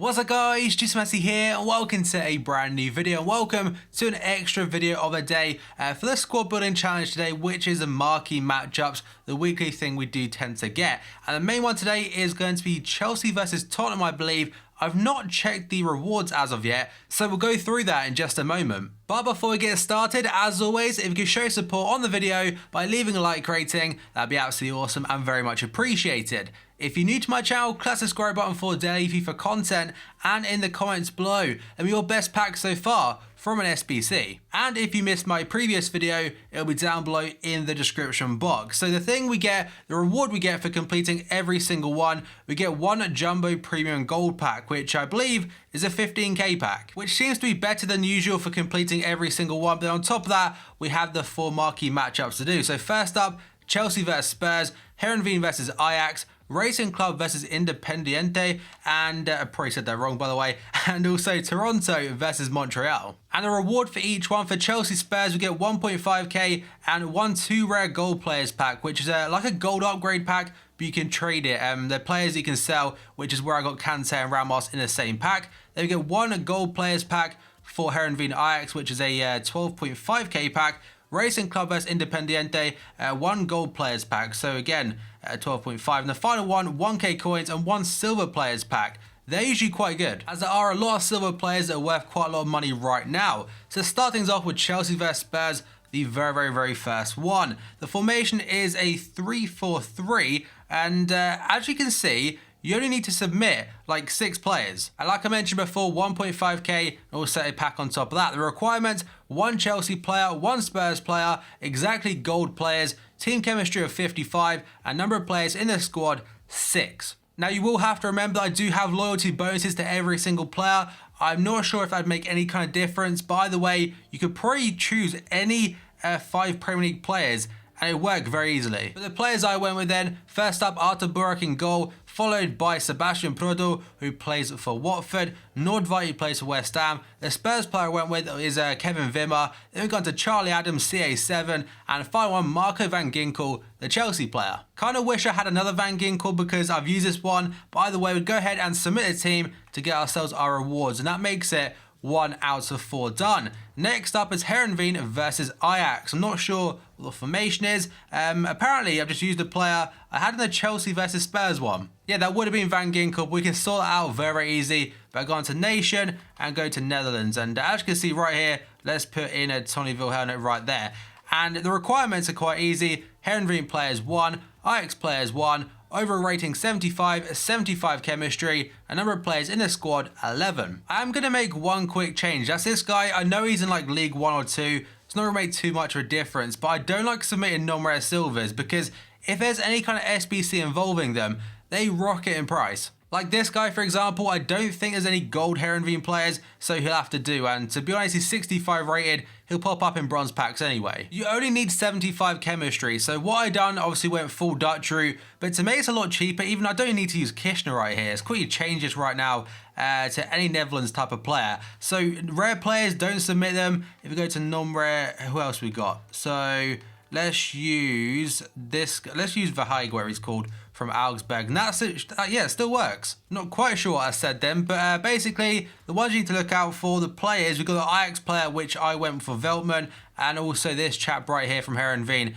What's up guys, just Messi here and welcome to a brand new video and welcome to an extra video of the day for the squad building challenge today, which is the marquee matchups, the weekly thing we do tend to get. And the main one today is going to be Chelsea versus Tottenham, I believe. I've not checked the rewards as of yet, so we'll go through that in just a moment. But before we get started, as always, if you could show support on the video by leaving a like rating, that'd be absolutely awesome and very much appreciated. If you're new to my channel, click the subscribe button for daily FIFA content, and in the comments below, let me your best pack so far from an SBC. And if you missed my previous video, it'll be down below in the description box. So the thing we get, the reward we get for completing every single one, we get one Jumbo Premium Gold pack, which I believe is a 15k pack, which seems to be better than usual for completing every single one. But on top of that, we have the 4 marquee matchups to do. So first up, Chelsea versus Spurs, Heerenveen versus Ajax, Racing Club versus Independiente, and I probably said that wrong by the way, and also Toronto versus Montreal. And the reward for each one, for Chelsea Spurs, we get 1.5k and one 2 rare gold players pack, which is like a gold upgrade pack, but you can trade it. The players you can sell, which is where I got Kante and Ramos in the same pack. Then we get one gold players pack for Heerenveen Ajax, which is a 12.5k pack. Racing Club vs Independiente, one gold players pack, so again 12.5, and the final one, 1k coins and one silver players pack. They're usually quite good, as there are a lot of silver players that are worth quite a lot of money right now. So to start things off with Chelsea vs Spurs, the very first one. The formation is a 3-4-3, and as you can see, you only need to submit like 6 players. And like I mentioned before, 1.5k and also a pack on top of that. The requirements, 1 Chelsea player, 1 Spurs player, exactly gold players, team chemistry of 55, and number of players in the squad, 6. Now you will have to remember that I do have loyalty bonuses to every single player. I'm not sure if that'd make any kind of difference. By the way, you could probably choose any 5 Premier League players and it worked very easily. But the players I went with then, first up, Artur Burak in goal, followed by Sebastian Prodo, who plays for Watford, Nordveit, who plays for West Ham. The Spurs player I went with is Kevin Wimmer. Then we've gone to Charlie Adams, CA7, and final one, Marco van Ginkel, the Chelsea player. Kind of wish I had another Van Ginkel because I've used this one, but either way, we'd go ahead and submit a team to get ourselves our rewards, and that makes it 1 out of 4 done. Next up is Heerenveen versus Ajax. I'm not sure what the formation is. Apparently, I've just used a player I had in the Chelsea versus Spurs one. Yeah, that would have been Van Ginkel. We can sort that out very easy by going to Nation and go to Netherlands. And as you can see right here, let's put in a Tony Wilhelm right there. And the requirements are quite easy. Heerenveen players 1, Ajax players 1, overall rating 75, 75 chemistry, a number of players in the squad 11. I'm going to make one quick change. That's this guy. I know he's in like League 1 or 2. It's not going to make too much of a difference, but I don't like submitting non-rare silvers because if there's any kind of SBC involving them, they rocket in price. Like this guy, for example, I don't think there's any gold Heerenveen players, so he'll have to do. And to be honest, he's 65 rated. He'll pop up in bronze packs anyway. You only need 75 chemistry. So what I done, obviously went full Dutch route, but to me it's a lot cheaper. Even I don't need to use Kishner right here. It's quickly change this right now to any Netherlands type of player. So rare players, don't submit them. If we go to non-rare, who else we got? So let's use this. Let's use Verheij, where he's called, from Augsburg. And that's it. Yeah, it still works. Not quite sure what I said then, but basically the ones you need to look out for, the players, we've got the Ajax player, which I went for Veltman, and also this chap right here from Heerenveen,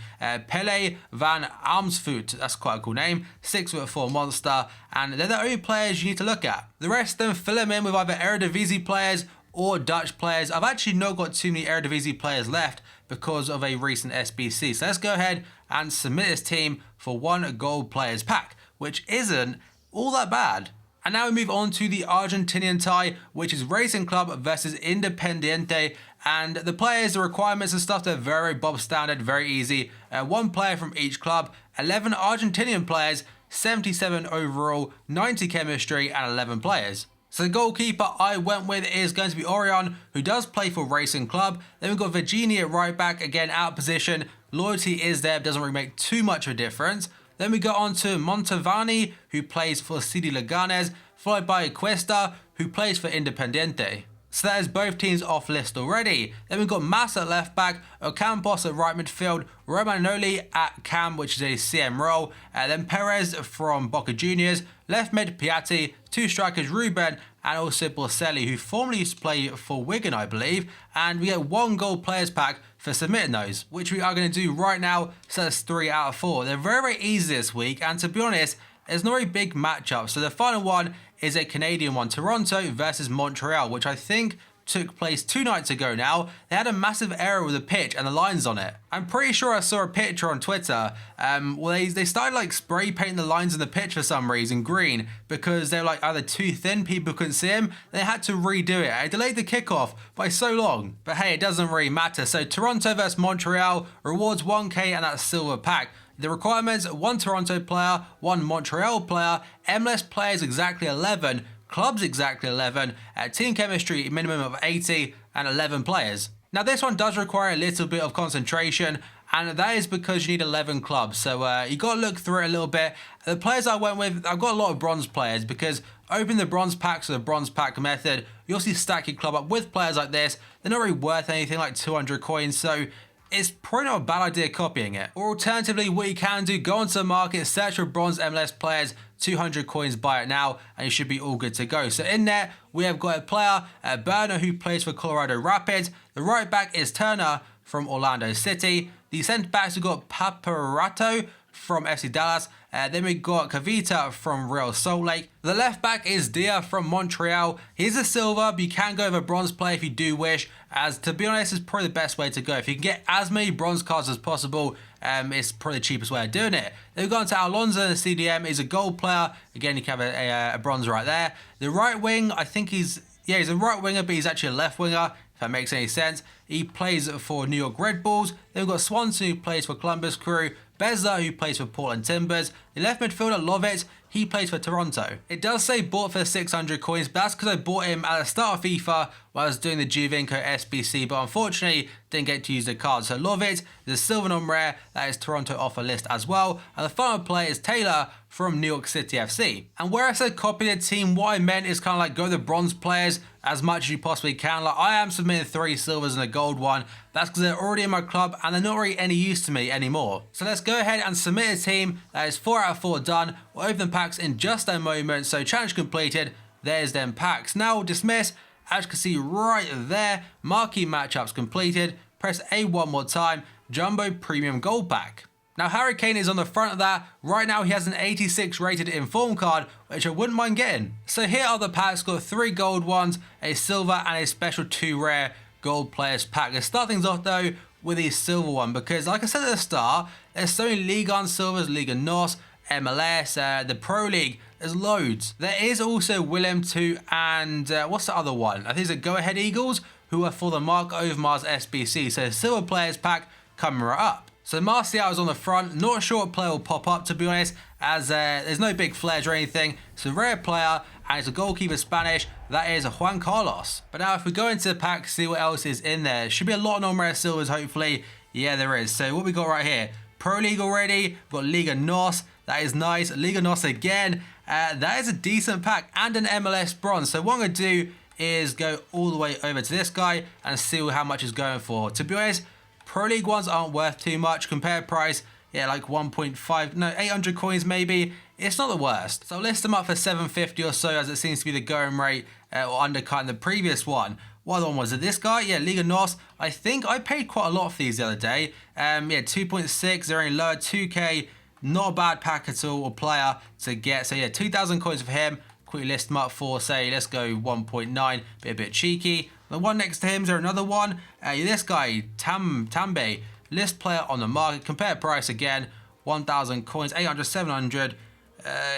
Pele van Amersfoort. That's quite a cool name. 6'4" monster, and they're the only players you need to look at. The rest of them, fill them in with either Eredivisie players or Dutch players. I've actually not got too many Eredivisie players left because of a recent SBC. So let's go ahead and submit this team for 1 gold players pack, which isn't all that bad. And now we move on to the Argentinian tie, which is Racing Club versus Independiente. And the players, the requirements and stuff, they're very Bob standard, very easy. 1 player from each club, 11 Argentinian players, 77 overall, 90 chemistry, and 11 players. So the goalkeeper I went with is going to be Orion, who does play for Racing Club. Then we've got Virginia at right back, again out of position. Loyalty is there, doesn't really make too much of a difference. Then we go on to Montavani, who plays for CD Leganes, followed by Cuesta, who plays for Independiente. So that is both teams off list already. Then we've got Massa at left back, Ocampos at right midfield, Romagnoli at cam, which is a CM role, then Perez from Boca Juniors, left mid Piatti, two strikers Ruben and also Borselli, who formerly used to play for Wigan, I believe. And we get 1 gold players pack for submitting those, which we are going to do right now. So that's 3 out of 4. They're very, very easy this week, and to be honest, there's not a big matchup. So the final one is a Canadian one, Toronto versus Montreal, which I think took place 2 nights ago now. They had a massive error with the pitch and the lines on it. I'm pretty sure I saw a picture on Twitter. They started like spray painting the lines on the pitch for some reason green because they were like either too thin, people couldn't see them. They had to redo it. It delayed the kickoff by so long. But hey, it doesn't really matter. So Toronto versus Montreal, rewards 1k and that's silver pack. The requirements: 1 Toronto player, 1 Montreal player, MLS players exactly 11, clubs exactly 11, team chemistry minimum of 80, and 11 players. Now this one does require a little bit of concentration, and that is because you need 11 clubs, so you got to look through it a little bit. The players I went with, I've got a lot of bronze players because open the bronze packs with the bronze pack method, you'll see stack your club up with players like this. They're not really worth anything, like 200 coins, so it's probably not a bad idea copying it. Or alternatively, what you can do, go onto the market, search for bronze MLS players, 200 coins, buy it now, and you should be all good to go. So in there, we have got a player, Burner, who plays for Colorado Rapids. The right back is Turner from Orlando City. The centre backs, we've got Paparato from FC Dallas. Then we got Kavita from Real Salt Lake. The left back is Dia from Montreal. He's a silver, but you can go with a bronze player if you do wish, as to be honest, is probably the best way to go. If you can get as many bronze cards as possible, it's probably the cheapest way of doing it. Then we've gone to Alonso, the CDM. He's a gold player. Again, you can have a bronze right there. The right wing, I think he's a right winger, but he's actually a left winger, if that makes any sense. He plays for New York Red Bulls. Then we've got Swanson, who plays for Columbus Crew. Bezza, who plays for Portland Timbers. The left midfielder, Lovett, he plays for Toronto. It does say bought for 600 coins, but that's because I bought him at the start of FIFA while I was doing the Giovinco SBC, but unfortunately didn't get to use the card. So Lovett is a silver non-rare, that is Toronto offer list as well. And the final player is Taylor from New York City FC. And where I said copy the team, what I meant is kind of like go the bronze players as much as you possibly can. Like I am submitting 3 silvers and a gold one. That's because they're already in my club and they're not really any use to me anymore. So let's go ahead and submit a team. That is 4 out of 4 done. We'll open the packs in just a moment. So challenge completed. There's them packs. Now dismiss. As you can see right there, marquee matchups completed. Press A one more time. Jumbo Premium Gold Pack. Now Harry Kane is on the front of that. Right now he has an 86 rated inform card, which I wouldn't mind getting. So here are the packs. Got 3 gold ones, a silver, and a special 2 rare gold players pack. Let's start things off though with the silver one, because like I said at the start, there's so many Ligue 1 silvers, Liga NOS, MLS, the Pro League. There's loads. There is also Willem 2 and what's the other one? I think it's a Go Ahead Eagles, who are for the Mark Overmars SBC. So silver players pack coming right up. So Martial is on the front. Not sure what player will pop up, to be honest, as there's no big flares or anything. It's a rare player, and it's a goalkeeper Spanish. That is Juan Carlos. But now if we go into the pack, see what else is in there. Should be a lot of non-rare silvers, hopefully. Yeah, there is. So what we got right here. Pro League already. We've got Liga NOS. That is nice. Liga NOS again. That is a decent pack. And an MLS bronze. So what I'm going to do is go all the way over to this guy and see how much it's going for. To be honest, Pro League ones aren't worth too much. Compared price, yeah, like 800 coins maybe. It's not the worst. So I'll list them up for 750 or so, as it seems to be the going rate, or undercutting the previous one. What other one was it? This guy? Yeah, Liga NOS. I think I paid quite a lot for these the other day. Yeah, 2.6, they're only lower, 2k. Not a bad pack at all, or player to get. So yeah, 2,000 coins for him. Quickly list them up for, say, let's go 1.9, a bit cheeky. The one next to him, is there another one? This guy, Tambe, list player on the market. Compare price again, 1,000 coins, 800, 700.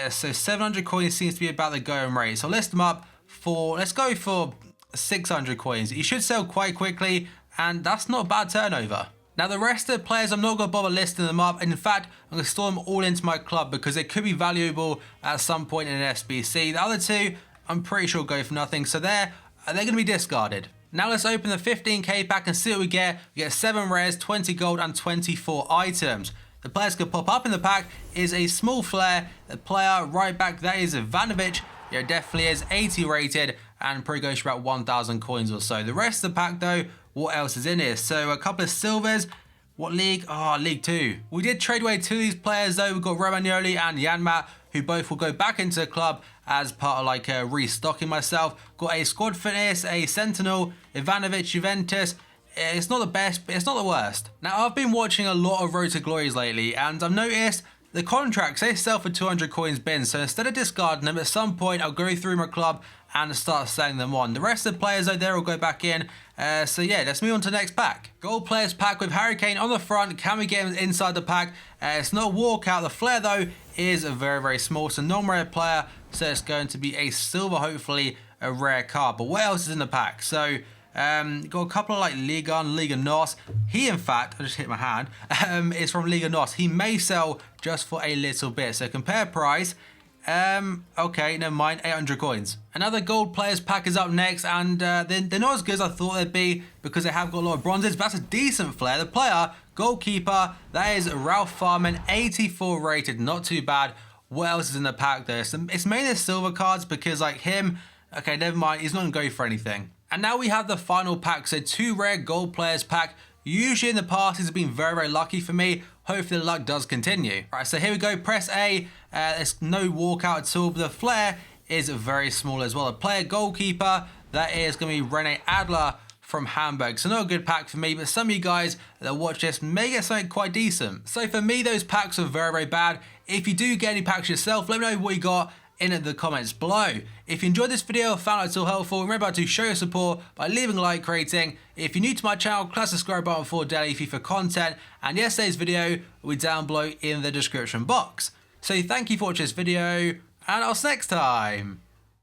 So 700 coins seems to be about the going rate. So list them up for, let's go for 600 coins. You should sell quite quickly, and that's not a bad turnover. Now the rest of the players, I'm not going to bother listing them up. In fact, I'm going to store them all into my club because they could be valuable at some point in an SBC. The other 2, I'm pretty sure go for nothing. So they're going to be discarded. Now let's open the 15k pack and see what we get. We get 7 rares, 20 gold and 24 items. The players could pop up in the pack is a small flare. The player right back, that is Ivanovic. Yeah, definitely is 80 rated and probably goes for about 1,000 coins or so. The rest of the pack though, what else is in here? So a couple of silvers. What league? Oh, League 2. We did trade away 2 of these players though. We've got Romagnoli and Janmat who both will go back into the club as part of like restocking myself. Got a squad fitness, a Sentinel, Ivanovic, Juventus. It's not the best, but it's not the worst. Now, I've been watching a lot of Road to Glories lately, and I've noticed the contracts, they sell for 200 coins bin, so instead of discarding them, at some point I'll go through my club and start selling them on. The rest of the players, though, there will go back in. So yeah, let's move on to the next pack. Gold players pack with Harry Kane on the front. Can we get him inside the pack? It's not a walkout. The flare, though, is very, very small. So non-rare player, so it's going to be a silver, hopefully a rare card. But what else is in the pack? So got a couple of like Liga and Liga NOS. He, in fact, I just hit my hand, is from Liga NOS. He may sell just for a little bit. So compare price. Okay, never mind, 800 coins. Another gold players pack is up next, and they're not as good as I thought they'd be because they have got a lot of bronzes, but that's a decent flare. The player, goalkeeper, that is Ralph Farman, 84 rated, not too bad. What else is in the pack though? It's mainly the silver cards because like him, okay, never mind, he's not gonna go for anything. And now we have the final pack, so 2 rare gold players pack. Usually in the past, these have been very, very lucky for me. Hopefully the luck does continue. All right, so here we go, press A. There's no walkout at all, but the flare is very small as well. The player goalkeeper, that is going to be Rene Adler from Hamburg. So not a good pack for me, but some of you guys that watch this may get something quite decent. So for me, those packs are very, very bad. If you do get any packs yourself, let me know what you got in the comments below. If you enjoyed this video, found it all helpful, remember to show your support by leaving a like, rating. If you're new to my channel, click the subscribe button for daily FIFA content, and yesterday's video will be down below in the description box. So thank you for watching this video, and I'll see you next time.